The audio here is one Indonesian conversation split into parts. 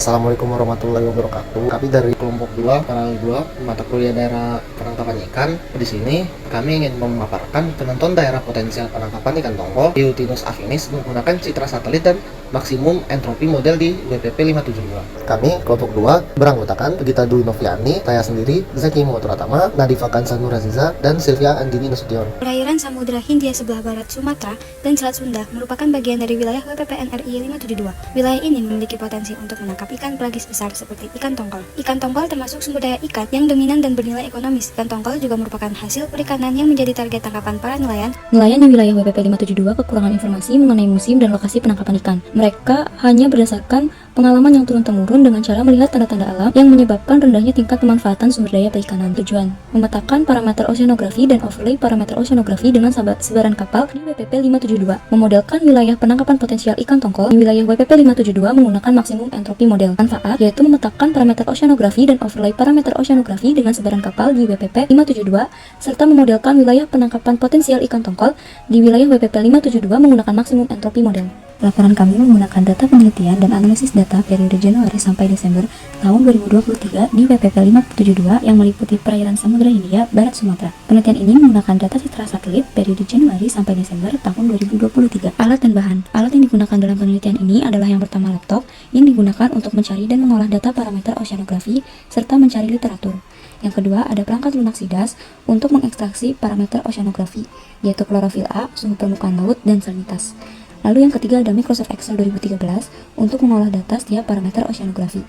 Assalamualaikum warahmatullahi wabarakatuh. Kami dari kelompok 2, kanal 2, mata kuliah daerah penangkapan ikan. Di sini kami ingin memaparkan penonton daerah potensial penangkapan ikan tongkol Eutinus affinis menggunakan citra satelit dan maksimum entropi model di WPP 572. Kami kelompok 2 beranggotakan Gita Dwi Noviani, saya sendiri, Zaki Muhammad, Nadifa Kansa Nuraziza, dan Sylvia Andini Nasution. Perairan Samudra Hindia sebelah barat Sumatera dan Selat Sunda merupakan bagian dari wilayah WPP NRI 572. Wilayah ini memiliki potensi untuk menangkap ikan pelagis besar seperti ikan tongkol. Ikan tongkol termasuk sumber daya ikan yang dominan dan bernilai ekonomis. Ikan tongkol juga merupakan hasil perikanan yang menjadi target tangkapan para nelayan. Nelayan di wilayah WPP 572 kekurangan informasi mengenai musim dan lokasi penangkapan ikan. Mereka hanya berdasarkan pengalaman yang turun-temurun dengan cara melihat tanda-tanda alam yang menyebabkan rendahnya tingkat pemanfaatan sumber daya perikanan. Tujuan: memetakan parameter oceanografi dan overlay parameter oceanografi dengan sebaran kapal di WPP 572. Memodelkan wilayah penangkapan potensial ikan tongkol di wilayah WPP 572 menggunakan maksimum entropi model. Manfaat yaitu memetakan parameter oceanografi dan overlay parameter oceanografi dengan sebaran kapal di WPP 572 serta memodelkan wilayah penangkapan potensial ikan tongkol di wilayah WPP 572 menggunakan maksimum entropi model. Laporan kami menggunakan data penelitian dan analisis data periode Januari sampai Desember tahun 2023 di WPP 572 yang meliputi perairan Samudra Hindia Barat Sumatera. Penelitian ini menggunakan data citra satelit periode Januari sampai Desember tahun 2023. Alat dan bahan. Alat yang digunakan dalam penelitian ini adalah yang pertama laptop yang digunakan untuk mencari dan mengolah data parameter oceanografi serta mencari literatur. Yang kedua, ada perangkat lunak SIDAS untuk mengekstraksi parameter oceanografi, yaitu klorofil A, suhu permukaan laut, dan salinitas. Lalu yang ketiga ada Microsoft Excel 2013 untuk mengolah data setiap parameter oceanografi.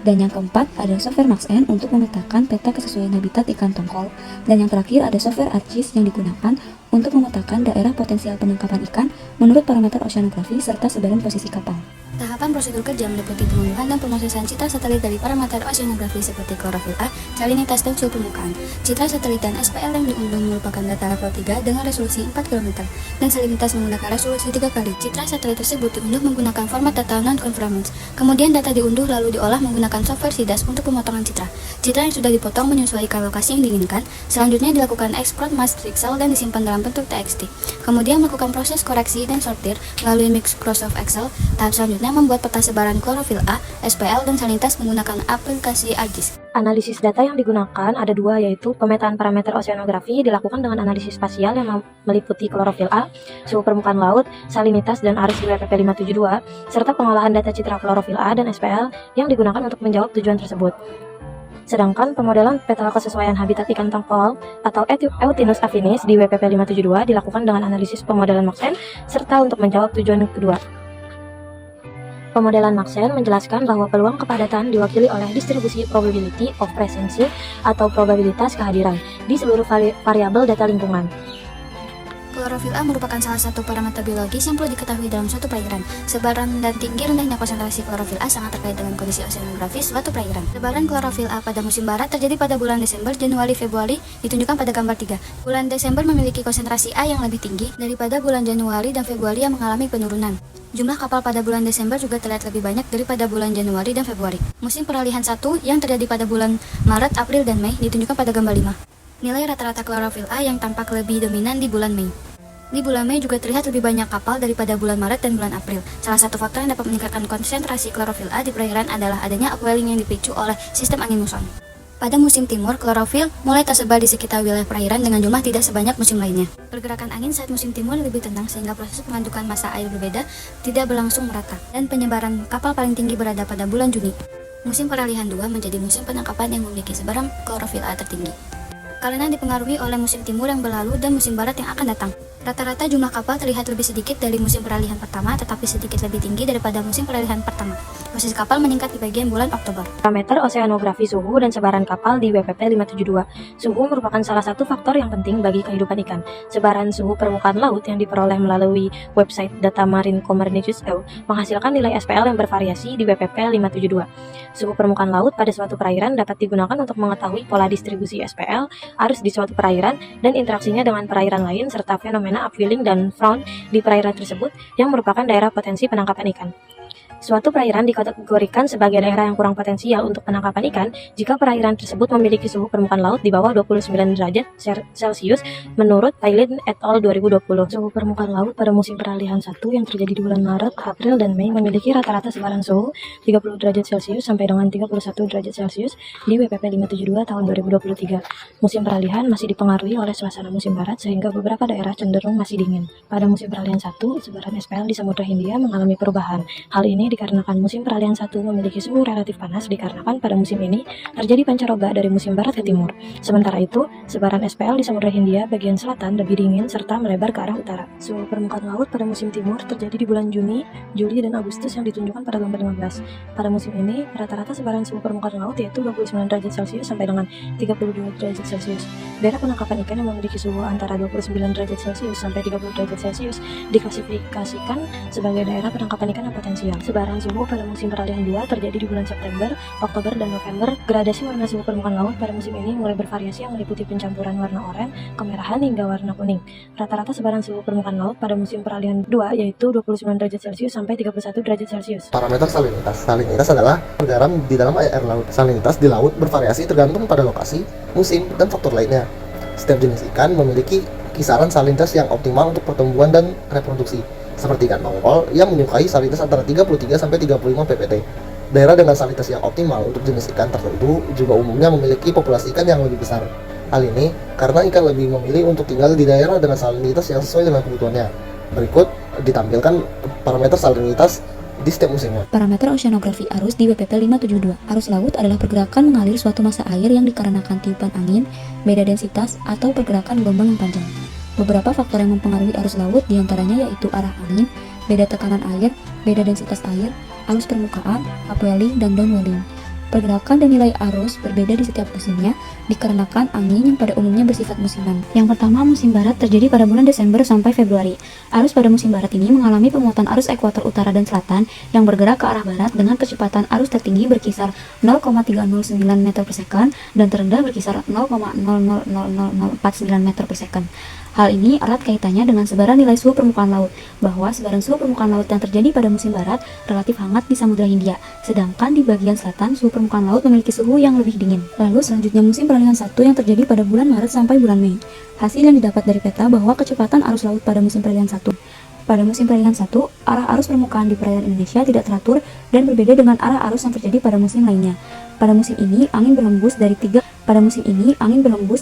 Dan yang keempat ada software MaxN untuk memetakan peta kesesuaian habitat ikan tongkol. Dan yang terakhir ada software ArcGIS yang digunakan untuk memetakan daerah potensial penangkapan ikan menurut parameter oceanografi serta sebaran posisi kapal. Tahapan prosedur kerja meliputi pengunduhan dan pemrosesan citra satelit dari parameter oceanografi seperti klorofil A, salinitas, dan suhu permukaan. Citra satelit dan SPL yang diunduh merupakan data level 3 dengan resolusi 4 km dan salinitas menggunakan resolusi 3 kali. Citra satelit tersebut diunduh menggunakan format data non-conformance. Kemudian data diunduh lalu diolah menggunakan software SIDAS untuk pemotongan citra. Citra yang sudah dipotong menyesuaikan lokasi yang diinginkan. Selanjutnya dilakukan export matrixel dan disimpan dalam bentuk TXT. Kemudian melakukan proses koreksi dan sortir melalui Microsoft Excel. Tahap selanjutnya membuat peta sebaran klorofil A, SPL, dan salinitas menggunakan aplikasi ArcGIS. Analisis data yang digunakan ada dua, yaitu pemetaan parameter oceanografi dilakukan dengan analisis spasial yang meliputi klorofil A, suhu permukaan laut, salinitas, dan arus di WPP 572, serta pengolahan data citra klorofil A dan SPL yang digunakan untuk menjawab tujuan tersebut. Sedangkan pemodelan peta kesesuaian habitat ikan tongkol atau Eutinus affinis di WPP 572 dilakukan dengan analisis pemodelan MaxN serta untuk menjawab tujuan kedua. Pemodelan MaxN menjelaskan bahwa peluang kepadatan diwakili oleh distribusi probability of presence atau probabilitas kehadiran di seluruh variabel data lingkungan. Klorofil A merupakan salah satu parameter biologis yang perlu diketahui dalam suatu perairan. Sebaran dan tinggi rendahnya konsentrasi klorofil A sangat terkait dengan kondisi oceanografis suatu perairan. Sebaran klorofil A pada musim barat terjadi pada bulan Desember, Januari, Februari, ditunjukkan pada gambar 3. Bulan Desember memiliki konsentrasi A yang lebih tinggi daripada bulan Januari dan Februari yang mengalami penurunan. Jumlah kapal pada bulan Desember juga terlihat lebih banyak daripada bulan Januari dan Februari. Musim peralihan 1 yang terjadi pada bulan Maret, April, dan Mei ditunjukkan pada gambar 5. Nilai rata-rata klorofil A yang tampak lebih dominan di bulan Mei. Di bulan Mei juga terlihat lebih banyak kapal daripada bulan Maret dan bulan April. Salah satu faktor yang dapat meningkatkan konsentrasi klorofil A di perairan adalah adanya upwelling yang dipicu oleh sistem angin muson. Pada musim timur, klorofil mulai tersebar di sekitar wilayah perairan dengan jumlah tidak sebanyak musim lainnya. Pergerakan angin saat musim timur lebih tenang sehingga proses pengadukan massa air berbeda tidak berlangsung merata, dan penyebaran kapal paling tinggi berada pada bulan Juni. Musim peralihan 2 menjadi musim penangkapan yang memiliki sebaran klorofil A tertinggi, karena dipengaruhi oleh musim timur yang berlalu dan musim barat yang akan datang. Rata-rata jumlah kapal terlihat lebih sedikit dari musim peralihan pertama, tetapi sedikit lebih tinggi daripada musim peralihan pertama. Posisi kapal meningkat di bagian bulan Oktober. Parameter oceanografi suhu dan sebaran kapal di WPP 572. Suhu merupakan salah satu faktor yang penting bagi kehidupan ikan. Sebaran suhu permukaan laut yang diperoleh melalui website data Marine Commerce menghasilkan nilai SPL yang bervariasi di WPP 572. Suhu permukaan laut pada suatu perairan dapat digunakan untuk mengetahui pola distribusi SPL, arus di suatu perairan, dan interaksinya dengan perairan lain serta fenomena upwelling dan frown di perairan tersebut yang merupakan daerah potensi penangkapan ikan. Suatu perairan dikategorikan sebagai daerah yang kurang potensial untuk penangkapan ikan jika perairan tersebut memiliki suhu permukaan laut di bawah 29 derajat Celcius menurut Thailand et al. 2020. Suhu permukaan laut pada musim peralihan 1 yang terjadi di bulan Maret, April, dan Mei memiliki rata-rata sebaran suhu 30 derajat Celcius sampai dengan 31 derajat Celcius di WPP 572 tahun 2023. Musim peralihan masih dipengaruhi oleh suasana musim barat sehingga beberapa daerah cenderung masih dingin. Pada musim peralihan 1, sebaran SPL di Samudra Hindia mengalami perubahan. Hal ini dikarenakan musim peralihan 1 memiliki suhu relatif panas dikarenakan pada musim ini terjadi pancaroba dari musim barat ke timur. Sementara itu, sebaran SPL di Samudra Hindia bagian selatan lebih dingin serta melebar ke arah utara. Suhu permukaan laut pada musim timur terjadi di bulan Juni, Juli, dan Agustus yang ditunjukkan pada gambar 15. Pada musim ini, rata-rata sebaran suhu permukaan laut yaitu 29 derajat Celcius sampai dengan 32 derajat Celcius. Daerah penangkapan ikan yang memiliki suhu antara 29 derajat Celcius sampai 30 derajat Celcius diklasifikasikan sebagai daerah penangkapan ikan yang potensial. Sebaran suhu pada musim peralihan 2 terjadi di bulan September, Oktober, dan November. Gradasi warna suhu permukaan laut pada musim ini mulai bervariasi yang meliputi pencampuran warna oranye, kemerahan, hingga warna kuning. Rata-rata sebaran suhu permukaan laut pada musim peralihan 2 yaitu 29 derajat Celcius sampai 31 derajat Celcius. Parameter salinitas. Salinitas adalah garam di dalam air laut. Salinitas di laut bervariasi tergantung pada lokasi, musim, dan faktor lainnya. Setiap jenis ikan memiliki kisaran salinitas yang optimal untuk pertumbuhan dan reproduksi. Seperti ikan tongkol yang menyukai salinitas antara 33 sampai 35 ppt. Daerah dengan salinitas yang optimal untuk jenis ikan tertentu juga umumnya memiliki populasi ikan yang lebih besar. Hal ini karena ikan lebih memilih untuk tinggal di daerah dengan salinitas yang sesuai dengan kebutuhannya. Berikut ditampilkan parameter salinitas di setiap musimnya. Parameter oceanografi arus di WPP 572. Arus laut adalah pergerakan mengalir suatu massa air yang dikarenakan tiupan angin, beda densitas, atau pergerakan gelombang yang panjang. Beberapa faktor yang mempengaruhi arus laut diantaranya yaitu arah angin, beda tekanan air, beda densitas air, arus permukaan, upwelling, dan downwelling. Pergerakan dan nilai arus berbeda di setiap musimnya dikarenakan angin yang pada umumnya bersifat musiman. Yang pertama, musim barat terjadi pada bulan Desember sampai Februari. Arus pada musim barat ini mengalami pemuatan arus ekuator utara dan selatan yang bergerak ke arah barat dengan kecepatan arus tertinggi berkisar 0,3099 meter per second dan terendah berkisar 0,000049 meter per second. Hal ini erat kaitannya dengan sebaran nilai suhu permukaan laut, bahwa sebaran suhu permukaan laut yang terjadi pada musim barat relatif hangat di Samudra Hindia, sedangkan di bagian selatan suhu permukaan laut memiliki suhu yang lebih dingin. Lalu selanjutnya musim peralihan 1 yang terjadi pada bulan Maret sampai bulan Mei. Hasil yang didapat dari peta bahwa kecepatan arus laut pada musim peralihan 1. Pada musim peralihan 1, arah arus permukaan di perairan Indonesia tidak teratur dan berbeda dengan arah arus yang terjadi pada musim lainnya. Pada musim ini angin berhembus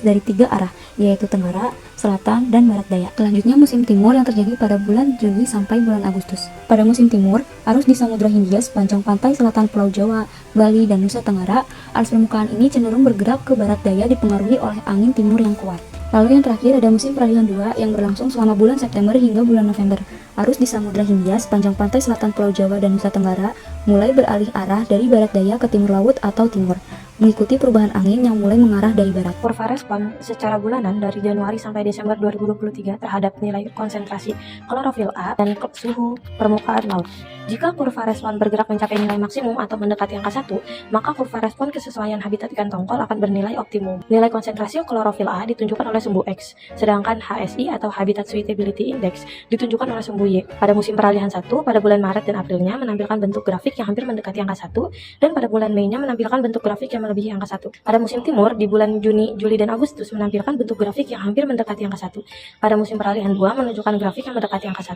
dari tiga arah, yaitu tenggara, selatan, dan barat daya. Selanjutnya musim timur yang terjadi pada bulan Juli sampai bulan Agustus. Pada musim timur, arus di Samudra Hindia sepanjang pantai selatan Pulau Jawa, Bali, dan Nusa Tenggara, arus permukaan ini cenderung bergerak ke barat daya dipengaruhi oleh angin timur yang kuat. Lalu yang terakhir ada musim peralihan 2 yang berlangsung selama bulan September hingga bulan November. Arus di Samudra Hindia sepanjang pantai selatan Pulau Jawa dan Nusa Tenggara mulai beralih arah dari barat daya ke timur laut atau timur, mengikuti perubahan angin yang mulai mengarah dari barat. Kurva respon secara bulanan dari Januari sampai Desember 2023 terhadap nilai konsentrasi klorofil A dan suhu permukaan laut. Jika kurva respon bergerak mencapai nilai maksimum atau mendekati angka 1, maka kurva respon kesesuaian habitat ikan tongkol akan bernilai optimum. Nilai konsentrasi klorofil A ditunjukkan oleh sumbu X, sedangkan HSI atau Habitat Suitability Index ditunjukkan oleh sumbu Y. Pada musim peralihan 1, pada bulan Maret dan Aprilnya menampilkan bentuk grafik yang hampir mendekati angka 1, dan pada bulan Mei-nya menampilkan bentuk grafik yang melebihi angka 1. Pada musim timur, di bulan Juni, Juli, dan Agustus menampilkan bentuk grafik yang hampir mendekati angka 1. Pada musim peralihan 2 menunjukkan grafik yang mendekati angka 1,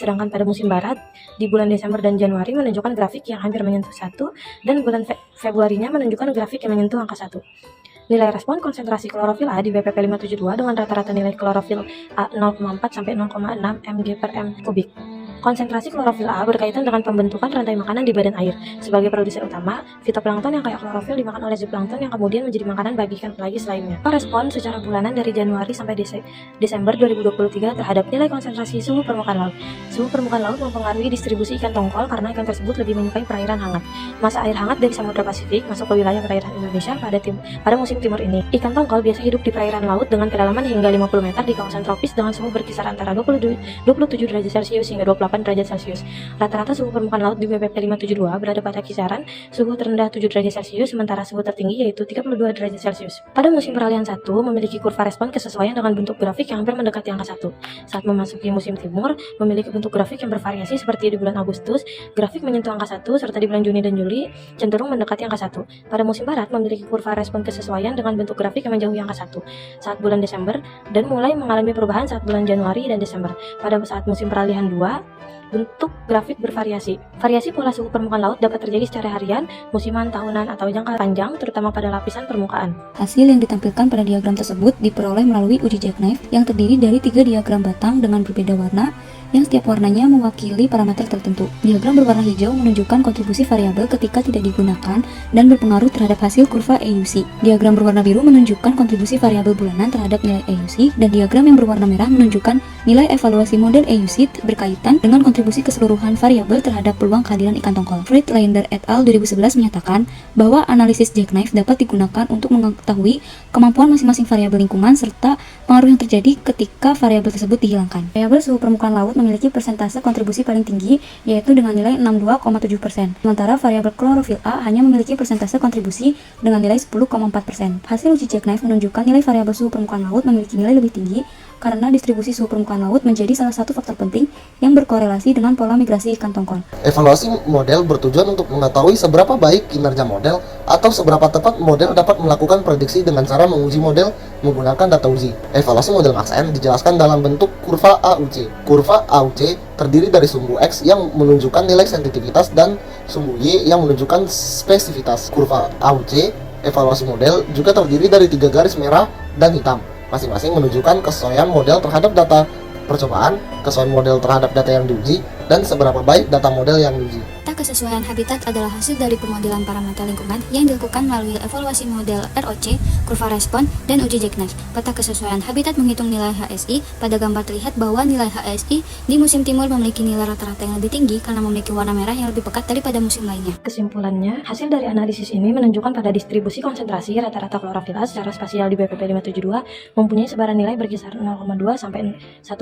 sedangkan pada musim barat, di bulan Desember dan Januari menunjukkan grafik yang hampir menyentuh 1, dan bulan Februarinya menunjukkan grafik yang menyentuh angka 1. Nilai respon konsentrasi klorofil A di WPP 572 dengan rata-rata nilai klorofil A 0,4 sampai 0,6 mg per m kubik. Konsentrasi klorofil A berkaitan dengan pembentukan rantai makanan di badan air. Sebagai produsen utama, fitoplankton yang kaya klorofil dimakan oleh zooplankton yang kemudian menjadi makanan bagi ikan pelagis lainnya. Respon secara bulanan dari Januari sampai Desember 2023 terhadap nilai konsentrasi suhu permukaan laut. Suhu permukaan laut mempengaruhi distribusi ikan tongkol karena ikan tersebut lebih menyukai perairan hangat. Masa air hangat dari Samudra Pasifik masuk ke wilayah perairan Indonesia pada musim timur ini. Ikan tongkol biasa hidup di perairan laut dengan kedalaman hingga 50 meter di kawasan tropis dengan suhu berkisar antara 27 derajat Celcius hingga 28 derajat Celcius. Rata-rata suhu permukaan laut di WPP 572 berada pada kisaran suhu terendah 7 derajat Celcius, sementara suhu tertinggi yaitu 32 derajat Celcius. Pada musim peralihan 1 memiliki kurva respon kesesuaian dengan bentuk grafik yang hampir mendekati angka 1. Saat memasuki musim timur memiliki bentuk grafik yang bervariasi seperti di bulan Agustus, grafik menyentuh angka 1, serta di bulan Juni dan Juli cenderung mendekati angka 1. Pada musim barat memiliki kurva respon kesesuaian dengan bentuk grafik yang menjauhi angka 1 saat bulan Desember dan mulai mengalami perubahan saat bulan Januari dan Desember. Pada saat musim peralihan 2, bentuk grafik bervariasi. Variasi pola suhu permukaan laut dapat terjadi secara harian, musiman, tahunan, atau jangka panjang, terutama pada lapisan permukaan. Hasil yang ditampilkan pada diagram tersebut diperoleh melalui uji jackknife yang terdiri dari 3 diagram batang dengan berbeda warna yang setiap warnanya mewakili parameter tertentu. Diagram berwarna hijau menunjukkan kontribusi variabel ketika tidak digunakan dan berpengaruh terhadap hasil kurva AUC. Diagram berwarna biru menunjukkan kontribusi variabel bulanan terhadap nilai AUC, dan diagram yang berwarna merah menunjukkan nilai evaluasi model AUC berkaitan dengan kontribusi keseluruhan variabel terhadap peluang kehadiran ikan tongkol. Friedlander et al. 2011 menyatakan bahwa analisis jackknife dapat digunakan untuk mengetahui kemampuan masing-masing variabel lingkungan serta pengaruh yang terjadi ketika variabel tersebut dihilangkan. Variabel suhu permukaan laut memiliki persentase kontribusi paling tinggi, yaitu dengan nilai 62,7%. Sementara variabel klorofil A hanya memiliki persentase kontribusi dengan nilai 10,4%. Hasil uji jackknife menunjukkan nilai variabel suhu permukaan laut memiliki nilai lebih tinggi karena distribusi suhu permukaan laut menjadi salah satu faktor penting yang berkorelasi dengan pola migrasi ikan tongkol. Evaluasi model bertujuan untuk mengetahui seberapa baik kinerja model atau seberapa tepat model dapat melakukan prediksi dengan cara menguji model menggunakan data uji. Evaluasi model MaxN dijelaskan dalam bentuk kurva AUC. Kurva AUC terdiri dari sumbu X yang menunjukkan nilai sensitivitas dan sumbu Y yang menunjukkan spesifitas. Kurva AUC evaluasi model juga terdiri dari 3 garis merah dan hitam, masing-masing menunjukkan kesesuaian model terhadap data percobaan, kesesuaian model terhadap data yang diuji, dan seberapa baik data model yang diuji. Peta kesesuaian habitat adalah hasil dari pemodelan parameter lingkungan yang dilakukan melalui evaluasi model ROC, kurva respon, dan uji jackknife. Peta kesesuaian habitat menghitung nilai HSI. Pada gambar terlihat bahwa nilai HSI di musim timur memiliki nilai rata-rata yang lebih tinggi karena memiliki warna merah yang lebih pekat daripada musim lainnya. Kesimpulannya, hasil dari analisis ini menunjukkan pada distribusi konsentrasi rata-rata klorofila secara spasial di BPP 572 mempunyai sebaran nilai berkisar 0,2 sampai 1,0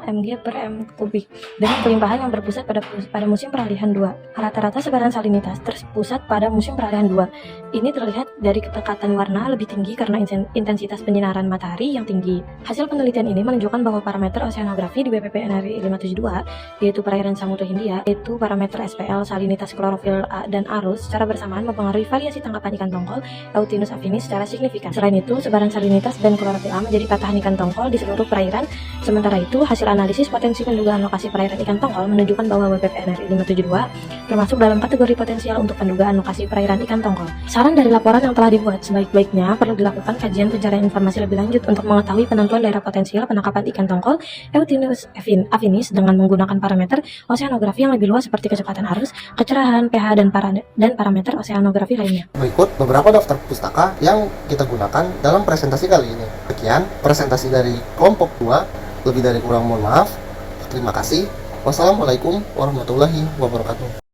mg per m kubik dengan pelimpahan yang berpusat pada musim peralihan 2. Rata-rata sebaran salinitas terpusat pada musim peralihan 2. Ini terlihat dari ketekatan warna lebih tinggi karena intensitas penyinaran matahari yang tinggi. Hasil penelitian ini menunjukkan bahwa parameter oseanografi di BPP NRI 572, yaitu perairan Samudra Hindia, yaitu parameter SPL, salinitas klorofil A, dan arus secara bersamaan mempengaruhi variasi tangkapan ikan tongkol Eutinus affinis secara signifikan. Selain itu, sebaran salinitas dan klorofil A menjadi patahan ikan tongkol di seluruh perairan. Sementara itu, hasil analisis potensi pendugaan lokasi perairan ikan tongkol menunjukkan bahwa BPP NRI 572 termasuk dalam kategori potensial untuk pendugaan lokasi perairan ikan tongkol. Saran dari laporan yang telah dibuat, sebaik-baiknya perlu dilakukan kajian pencarian informasi lebih lanjut untuk mengetahui penentuan daerah potensial penangkapan ikan tongkol Eutinus affinis dengan menggunakan parameter oseanografi yang lebih luas seperti kecepatan arus, kecerahan, pH, dan parameter oseanografi lainnya. Berikut beberapa daftar pustaka yang kita gunakan dalam presentasi kali ini. Sekian presentasi dari kelompok 2. Lebih dari kurang mohon maaf. Terima kasih. Wassalamualaikum warahmatullahi wabarakatuh.